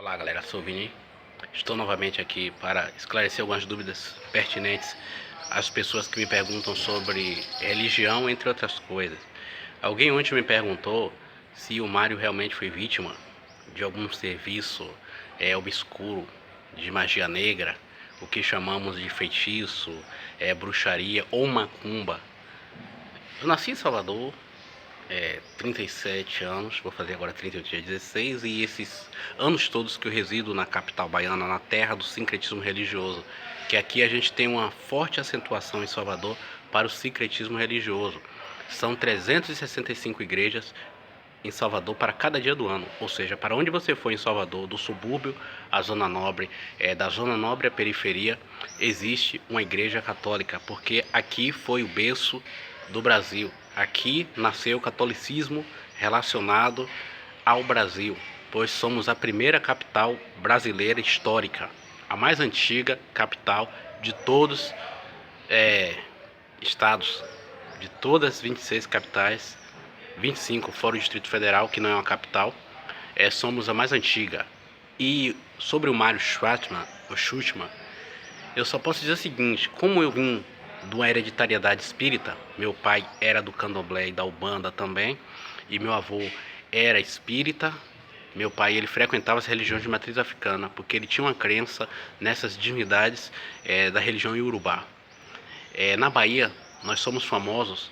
Olá galera, sou o Vini. Estou novamente aqui para esclarecer algumas dúvidas pertinentes às pessoas que me perguntam sobre religião, entre outras coisas. Alguém ontem me perguntou se o Mário realmente foi vítima de algum serviço obscuro de magia negra, o que chamamos de feitiço, bruxaria ou macumba. Eu nasci em Salvador, 37 anos, vou fazer agora 38 dia 16, e esses anos todos que eu resido na capital baiana, na terra do sincretismo religioso, que aqui a gente tem uma forte acentuação em Salvador para o sincretismo religioso. São 365 igrejas em Salvador para cada dia do ano, ou seja, para onde você for em Salvador, do subúrbio à zona nobre, da zona nobre à periferia, existe uma igreja católica, porque aqui foi o berço do Brasil. Aqui nasceu o catolicismo relacionado ao Brasil, pois somos a primeira capital brasileira histórica, a mais antiga capital de todos estados, de todas as 26 capitais, 25 fora o Distrito Federal, que não é uma capital, somos a mais antiga. E sobre o Mário Schutzman, eu só posso dizer o seguinte: como eu vim de uma hereditariedade espírita, meu pai era do candomblé e da Umbanda também, e meu avô era espírita. Meu pai, ele frequentava as religiões de matriz africana, porque ele tinha uma crença nessas divindades da religião Iorubá. Na Bahia, nós somos famosos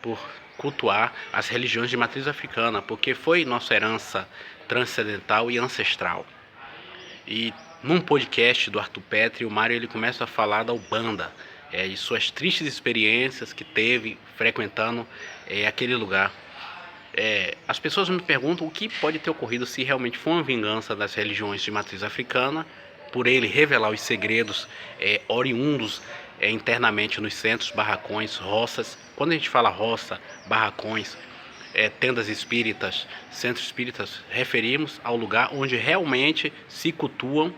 por cultuar as religiões de matriz africana, porque foi nossa herança transcendental e ancestral. E num podcast do Arthur Petri, o Mário ele começa a falar da Umbanda, de suas tristes experiências que teve frequentando aquele lugar. As pessoas me perguntam o que pode ter ocorrido, se realmente foi uma vingança das religiões de matriz africana, por ele revelar os segredos oriundos internamente nos centros, barracões, roças. Quando a gente fala roça, barracões, tendas espíritas, centros espíritas, referimos ao lugar onde realmente se cultuam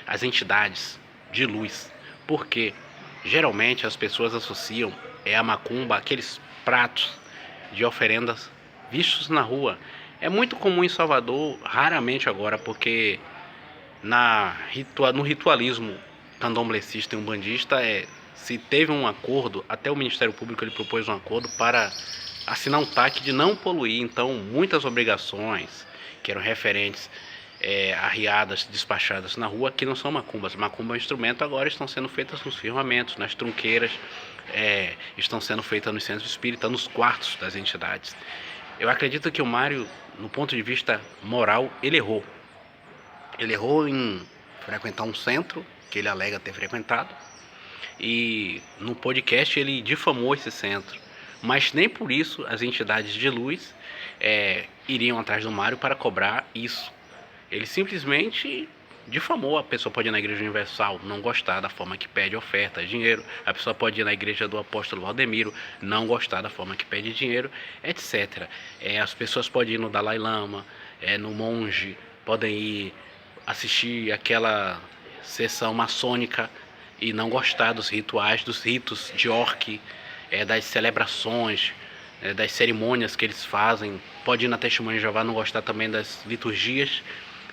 as entidades de luz. Porque geralmente as pessoas associam a macumba aqueles pratos de oferendas vistos na rua. É muito comum em Salvador, raramente agora, porque no ritualismo candomblessista e umbandista, se teve um acordo, até o Ministério Público ele propôs um acordo para assinar um TAC de não poluir. Então muitas obrigações que eram referentes arriadas, despachadas na rua, que não são macumbas. Macumba é um instrumento, agora estão sendo feitas nos firmamentos, nas trunqueiras, estão sendo feitas nos centros espíritas, nos quartos das entidades. Eu acredito que o Mário, no ponto de vista moral, ele errou. Ele errou em frequentar um centro que ele alega ter frequentado, e no podcast ele difamou esse centro. Mas nem por isso as entidades de luz iriam atrás do Mário para cobrar isso. Ele simplesmente difamou. A pessoa pode ir na Igreja Universal, não gostar da forma que pede oferta, dinheiro. A pessoa pode ir na igreja do apóstolo Valdemiro, não gostar da forma que pede dinheiro, etc. As pessoas podem ir no Dalai Lama, no monge, podem ir assistir aquela sessão maçônica e não gostar dos rituais, dos ritos de orc, das celebrações, das cerimônias que eles fazem. Pode ir na Testemunha de Jeová, não gostar também das liturgias.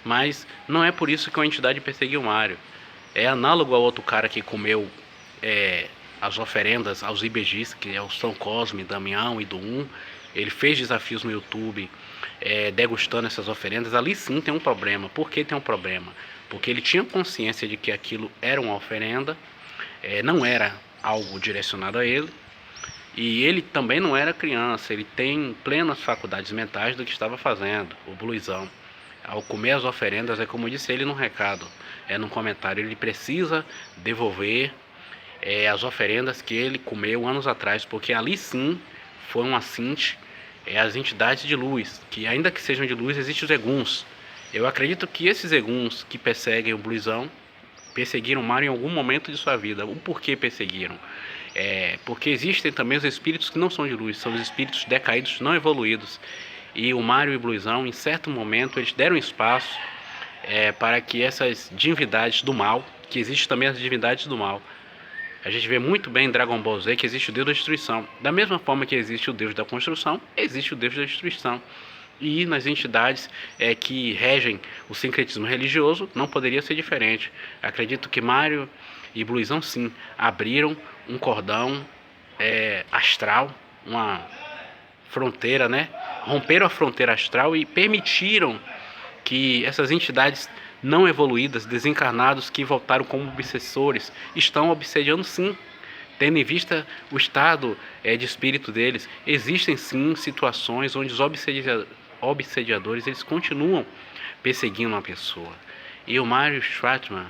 Mas não é por isso que uma entidade perseguiu o Mário. É análogo ao outro cara que comeu as oferendas aos IBGs, que é o São Cosme, Damião e Doum. Ele fez desafios no YouTube degustando essas oferendas. Ali sim tem um problema. Por que tem um problema? Porque ele tinha consciência de que aquilo era uma oferenda, não era algo direcionado a ele. E ele também não era criança, ele tem plenas faculdades mentais do que estava fazendo, o bluesão. Ao comer as oferendas, como eu disse ele num recado, num comentário, ele precisa devolver as oferendas que ele comeu anos atrás, porque ali sim foi um assinte às entidades de luz, que ainda que sejam de luz, existem os eguns. Eu acredito que esses eguns que perseguem o bluesão perseguiram o Mário em algum momento de sua vida. O porquê perseguiram? Porque existem também os espíritos que não são de luz, são os espíritos decaídos, não evoluídos. E o Mário e o Bluesão, em certo momento, eles deram espaço para que essas divindades do mal, que existem também as divindades do mal. A gente vê muito bem em Dragon Ball Z que existe o Deus da destruição. Da mesma forma que existe o Deus da construção, existe o Deus da destruição. E nas entidades que regem o sincretismo religioso, não poderia ser diferente. Acredito que Mário e Bluizão, sim, abriram um cordão astral, uma fronteira, né? Romperam a fronteira astral e permitiram que essas entidades não evoluídas, desencarnados que voltaram como obsessores, estão obsediando, sim. Tendo em vista o estado de espírito deles, existem sim situações onde os obsediadores eles continuam perseguindo uma pessoa. E o Mário Schwartzman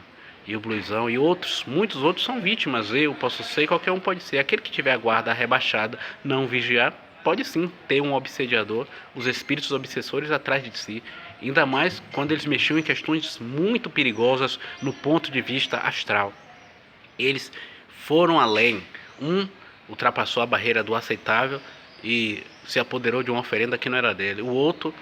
e o Bluizão e outros, muitos outros são vítimas. Eu posso ser, qualquer um pode ser. Aquele que tiver a guarda rebaixada, não vigiar, pode sim ter um obsediador, os espíritos obsessores atrás de si. Ainda mais quando eles mexiam em questões muito perigosas no ponto de vista astral. Eles foram além. Um ultrapassou a barreira do aceitável e se apoderou de uma oferenda que não era dele. O outro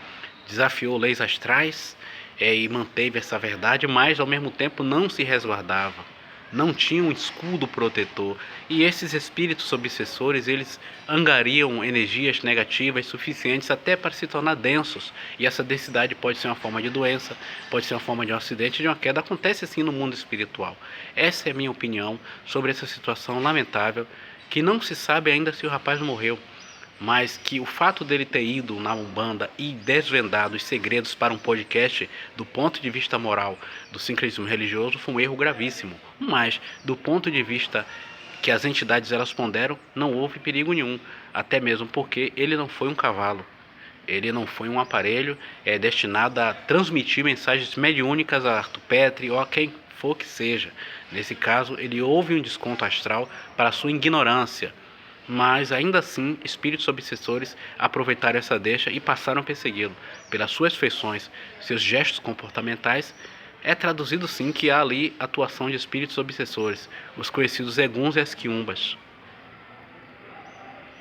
desafiou leis astrais e manteve essa verdade, mas ao mesmo tempo não se resguardava. Não tinha um escudo protetor. E esses espíritos obsessores, eles angariam energias negativas suficientes até para se tornar densos. E essa densidade pode ser uma forma de doença, pode ser uma forma de um acidente, de uma queda. Acontece assim no mundo espiritual. Essa é a minha opinião sobre essa situação lamentável, que não se sabe ainda se o rapaz morreu, mas que o fato dele ter ido na Umbanda e desvendado os segredos para um podcast do ponto de vista moral do sincretismo religioso foi um erro gravíssimo. Mas do ponto de vista que as entidades elas ponderam, não houve perigo nenhum, até mesmo porque ele não foi um cavalo. Ele não foi um aparelho destinado a transmitir mensagens mediúnicas a Arthur Petri ou a quem for que seja. Nesse caso, ele houve um desconto astral para a sua ignorância. Mas ainda assim, espíritos obsessores aproveitaram essa deixa e passaram a persegui-lo. Pelas suas feições, seus gestos comportamentais, é traduzido sim que há ali atuação de espíritos obsessores, os conhecidos eguns e as quiumbas.